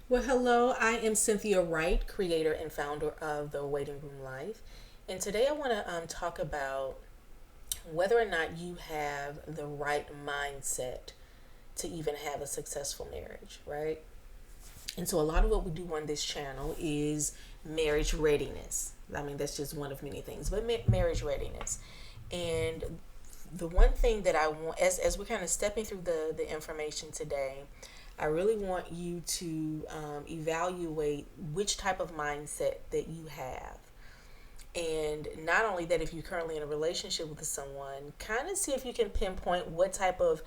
Well, hello, I am Cynthia Wright, creator and founder of The Waiting Room Life. And today I want to talk about whether or not you have the right mindset to even have a successful marriage, right? And so, a lot of what we do on this channel is marriage readiness. I mean, that's just one of many things, but marriage readiness. And the one thing that I want, as we're kind of stepping through the information today, I really want you to evaluate which type of mindset that you have. And not only that, if you're currently in a relationship with someone, kind of see if you can pinpoint what type of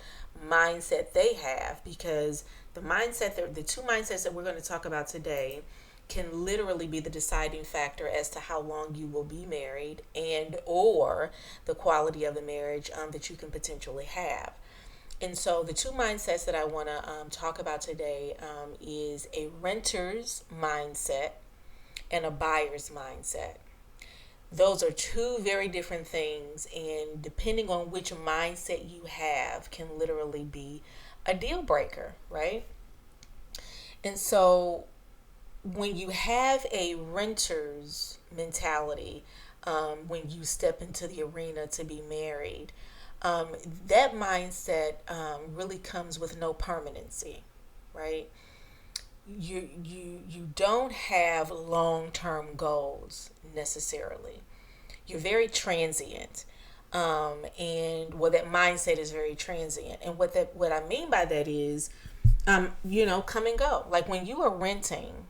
mindset they have, because the two mindsets that we're going to talk about today can literally be the deciding factor as to how long you will be married and or the quality of the marriage that you can potentially have. And so the two mindsets that I want to talk about today is a renter's mindset and a buyer's mindset. Those are two very different things, and depending on which mindset you have can literally be a deal breaker, right? And so when you have a renter's mentality, when you step into the arena to be married, um, that mindset really comes with no permanency, right? You don't have long term goals necessarily. You're very transient, and well, that mindset is very transient. And what I mean by that is, come and go. Like when you are renting,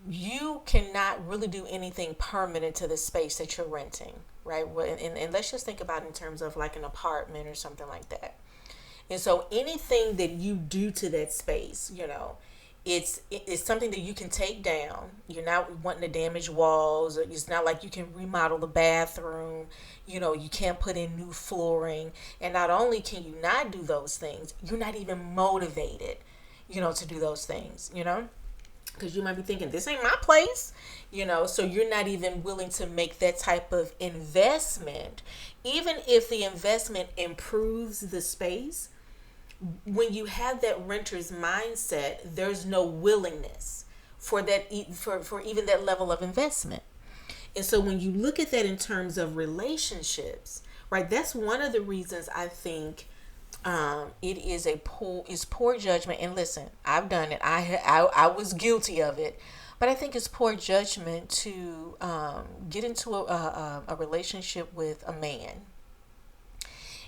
you cannot really do anything permanent to the space that you're renting, right? And let's just think about it in terms of like an apartment or something like that. And so anything that you do to that space, it's something that you can take down. You're not wanting to damage walls. It's not like you can remodel the bathroom. You can't put in new flooring. And not only can you not do those things, you're not even motivated, to do those things. Because you might be thinking, this ain't my place, so you're not even willing to make that type of investment, even if the investment improves the space. When you have that renter's mindset, there's no willingness for that, for even that level of investment. And so when you look at that in terms of relationships, right, that's one of the reasons I think it is poor judgment. And listen, I've done it. I was guilty of it, but I think it's poor judgment to get into a relationship with a man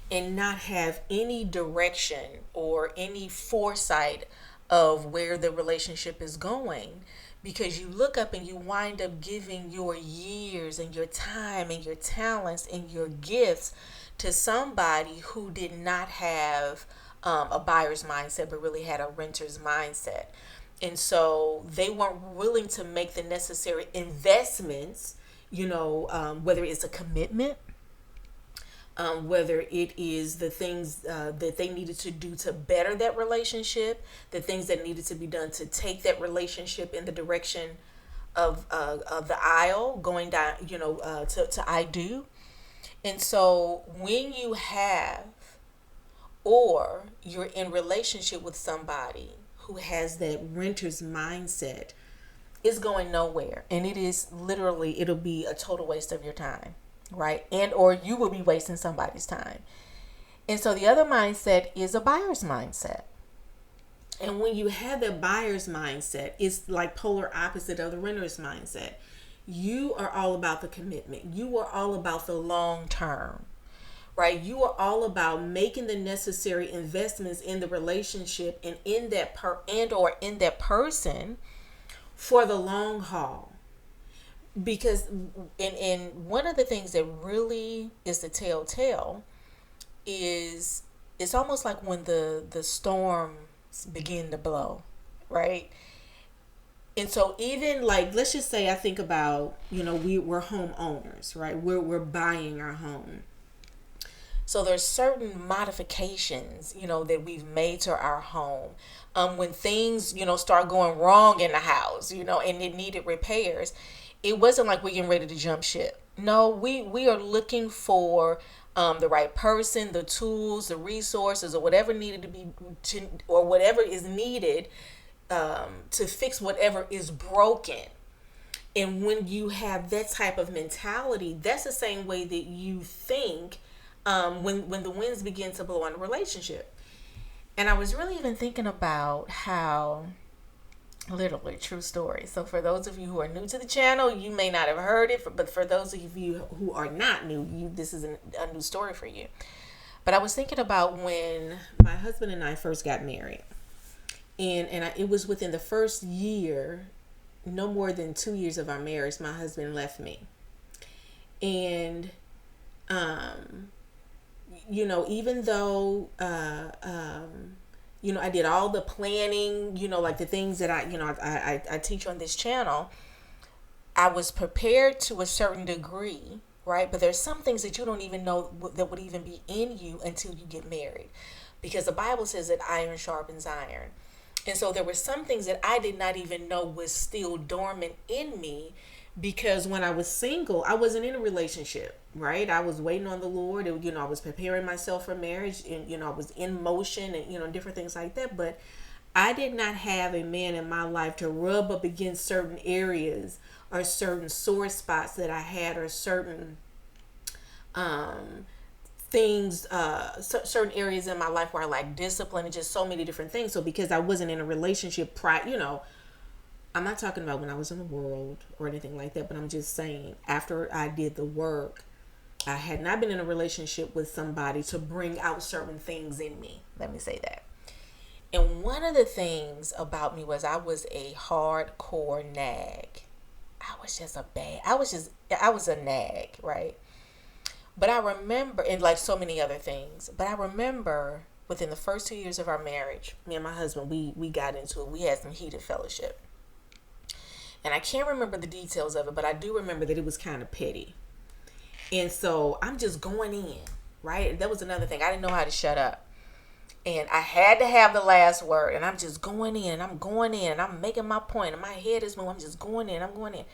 and not have any direction or any foresight of where the relationship is going, because you look up and you wind up giving your years and your time and your talents and your gifts to somebody who did not have a buyer's mindset but really had a renter's mindset. And so they weren't willing to make the necessary investments, whether it's a commitment, whether it is the things that they needed to do to better that relationship, the things that needed to be done to take that relationship in the direction of the aisle, going down, to I do. And so when you have, or you're in relationship with somebody who has that renter's mindset, it's going nowhere. And it is literally, it'll be a total waste of your time, right? And or you will be wasting somebody's time. And so the other mindset is a buyer's mindset. And when you have that buyer's mindset, it's like polar opposite of the renter's mindset. You are all about the commitment. You are all about the long term, right? You are all about making the necessary investments in the relationship and in that in that person for the long haul. Because and one of the things that really is the telltale is it's almost like when the storms begin to blow, right? And so even like, let's just say I think about, we're homeowners, right? We're buying our home. So there's certain modifications, that we've made to our home. When things, start going wrong in the house, and it needed repairs, it wasn't like we're getting ready to jump ship. No, we are looking for the right person, the tools, the resources, or whatever needed to be, or whatever is needed to fix whatever is broken. And when you have that type of mentality, that's the same way that you think when the winds begin to blow on a relationship. And I was really even thinking about how, literally, true story. So for those of you who are new to the channel, you may not have heard it, but for those of you who are not new, this is a new story for you. But I was thinking about when my husband and I first got married. It was within the first year, no more than 2 years of our marriage, my husband left me. And, even though, I did all the planning, like the things that I teach on this channel, I was prepared to a certain degree, right? But there's some things that you don't even know that would even be in you until you get married. Because the Bible says that iron sharpens iron. And so there were some things that I did not even know was still dormant in me, because when I was single, I wasn't in a relationship, right? I was waiting on the Lord. I was preparing myself for marriage, and, I was in motion and, different things like that. But I did not have a man in my life to rub up against certain areas or certain sore spots that I had, or certain things, certain areas in my life where I lack discipline, and just so many different things. So because I wasn't in a relationship I'm not talking about when I was in the world or anything like that, but I'm just saying, after I did the work, I had not been in a relationship with somebody to bring out certain things in me. Let me say that. And one of the things about me was I was a hardcore nag. I was a nag, right? But I remember, and like so many other things, but I remember within the first 2 years of our marriage, me and my husband, we got into it. We had some heated fellowship. And I can't remember the details of it, but I do remember that it was kind of petty. And so I'm just going in, right? That was another thing. I didn't know how to shut up. And I had to have the last word. And I'm just going in, and I'm going in, and I'm making my point, and my head is moving. I'm just going in, I'm going in.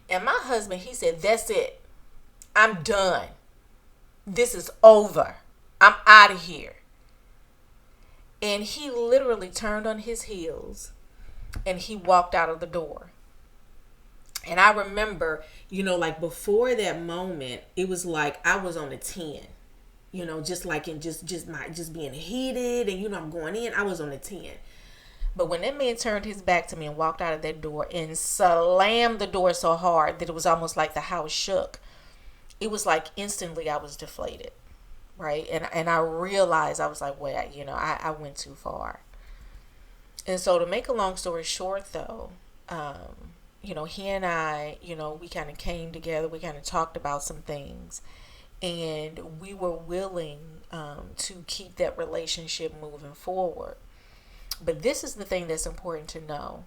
And my husband, he said, "That's it. I'm done. This is over. I'm out of here." And he literally turned on his heels and he walked out of the door. And I remember, like before that moment, it was like I was on a 10, just like in just being heated, and I'm going in, I was on a 10. But when that man turned his back to me and walked out of that door and slammed the door so hard that it was almost like the house shook, it was like instantly I was deflated, right? And I realized, I was like, wait, I went too far. And so to make a long story short, though, he and I, we kind of came together. We kind of talked about some things, and we were willing to keep that relationship moving forward. But this is the thing that's important to know,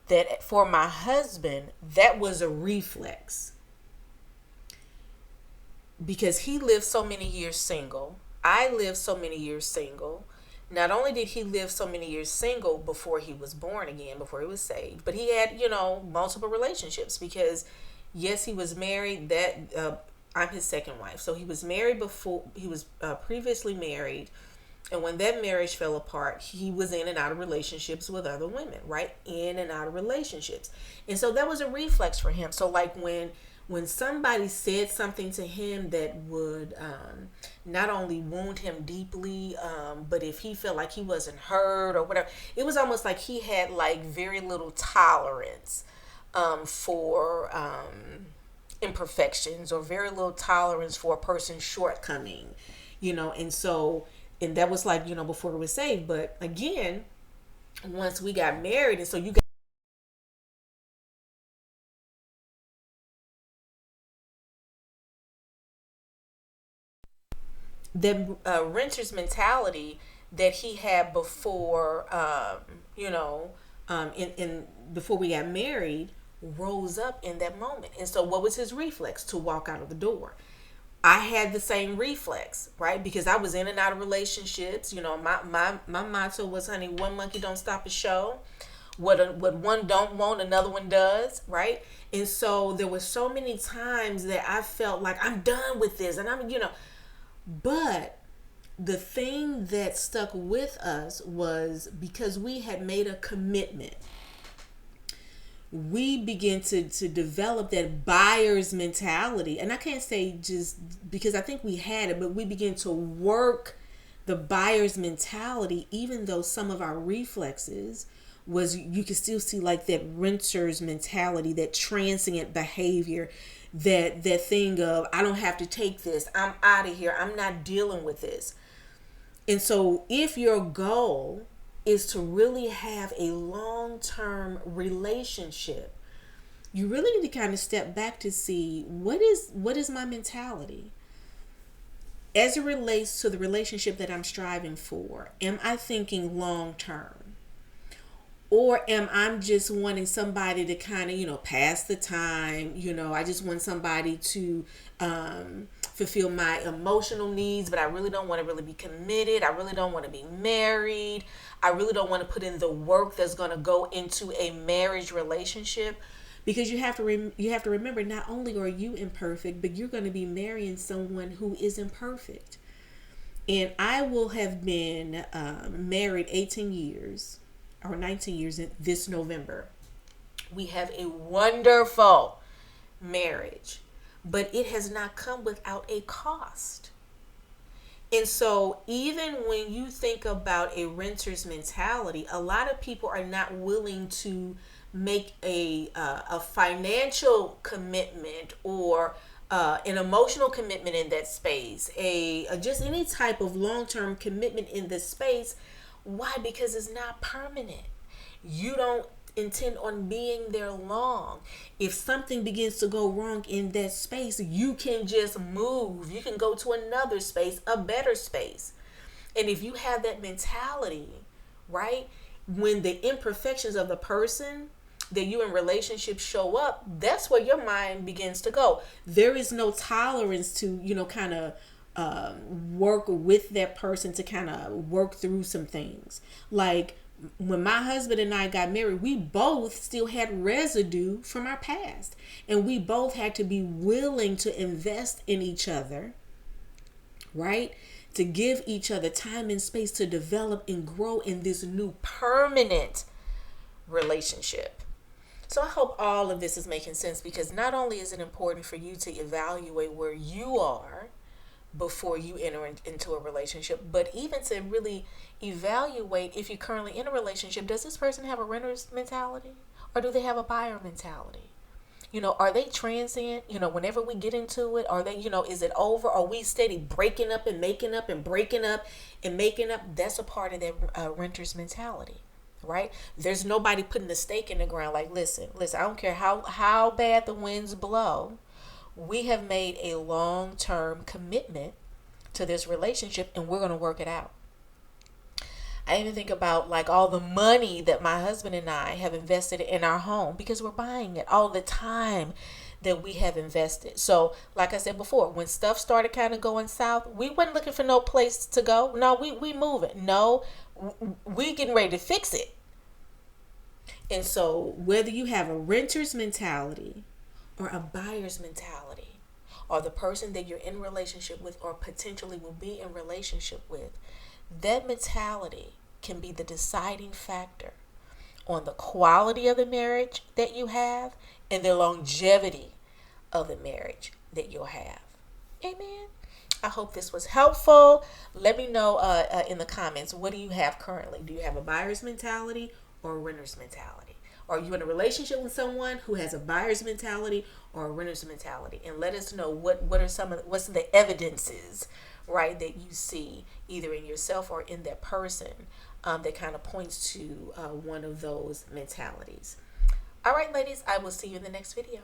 that for my husband, that was a reflex, because he lived so many years single. I lived so many years single. Not only did he live so many years single before he was born again, before he was saved, but he had, multiple relationships, because yes, he was married. I'm his second wife. So he was married before, he was previously married. And when that marriage fell apart, he was in and out of relationships with other women, right? In and out of relationships. And so that was a reflex for him. So like when somebody said something to him that would not only wound him deeply, but if he felt like he wasn't heard or whatever, it was almost like he had like very little tolerance for imperfections, or very little tolerance for a person's shortcoming, and that was like, before we were saved. But again, once we got married, and so you got the renter's mentality that he had before, in before we got married, rose up in that moment. And so what was his reflex? To walk out of the door. I had the same reflex, right? Because I was in and out of relationships. My motto was, honey, one monkey don't stop a show. What one don't want, another one does, right? And so there were so many times that I felt like I'm done with this, and but the thing that stuck with us was because we had made a commitment. We begin to develop that buyer's mentality. And I can't say just because I think we had it, but we begin to work the buyer's mentality, even though some of our reflexes was, you can still see like that renter's mentality, that transient behavior, that thing of, I don't have to take this, I'm out of here, I'm not dealing with this. And so if your goal is to really have a long-term relationship, you really need to kind of step back to see what is my mentality as it relates to the relationship that I'm striving for. Am I thinking long term? Or am I just wanting somebody to kind of, pass the time? I just want somebody to fulfill my emotional needs, but I really don't want to really be committed. I really don't want to be married. I really don't want to put in the work that's going to go into a marriage relationship. Because you have to remember, not only are you imperfect, but you're going to be marrying someone who is imperfect. And I will have been married 18 years or 19 years in this November. We have a wonderful marriage, but it has not come without a cost. And so even when you think about a renter's mentality, a lot of people are not willing to make a financial commitment or an emotional commitment in that space, just any type of long-term commitment in this space. Why? Because it's not permanent. You don't intend on being there long. If something begins to go wrong in that space, you can just move. You can go to another space, a better space. And if you have that mentality, right, when the imperfections of the person that you in relationship show up, that's where your mind begins to go. There is no tolerance to, kind of work with that person to kind of work through some things. Like when my husband and I got married, we both still had residue from our past, and we both had to be willing to invest in each other, right? To give each other time and space to develop and grow in this new permanent relationship. So I hope all of this is making sense, because not only is it important for you to evaluate where you are before you enter into a relationship, but even to really evaluate, if you're currently in a relationship, does this person have a renter's mentality or do they have a buyer mentality? Are they transient? Whenever we get into it, are they, is it over? Are we steady breaking up and making up and breaking up and making up? That's a part of that renter's mentality, right? There's nobody putting the stake in the ground like, listen, I don't care how bad the winds blow. We have made a long-term commitment to this relationship, and we're going to work it out. I even think about like all the money that my husband and I have invested in our home, because we're buying it, all the time that we have invested. So like I said before, when stuff started kind of going south, we weren't looking for no place to go. No, we moving. No, we getting ready to fix it. And so whether you have a renter's mentality or a buyer's mentality, or the person that you're in relationship with or potentially will be in relationship with, that mentality can be the deciding factor on the quality of the marriage that you have and the longevity of the marriage that you'll have. Amen. I hope this was helpful. Let me know in the comments, what do you have currently? Do you have a buyer's mentality or a renter's mentality? Are you in a relationship with someone who has a buyer's mentality or a renter's mentality? And let us know what's the evidences, right, that you see either in yourself or in that person that kind of points to one of those mentalities. All right, ladies, I will see you in the next video.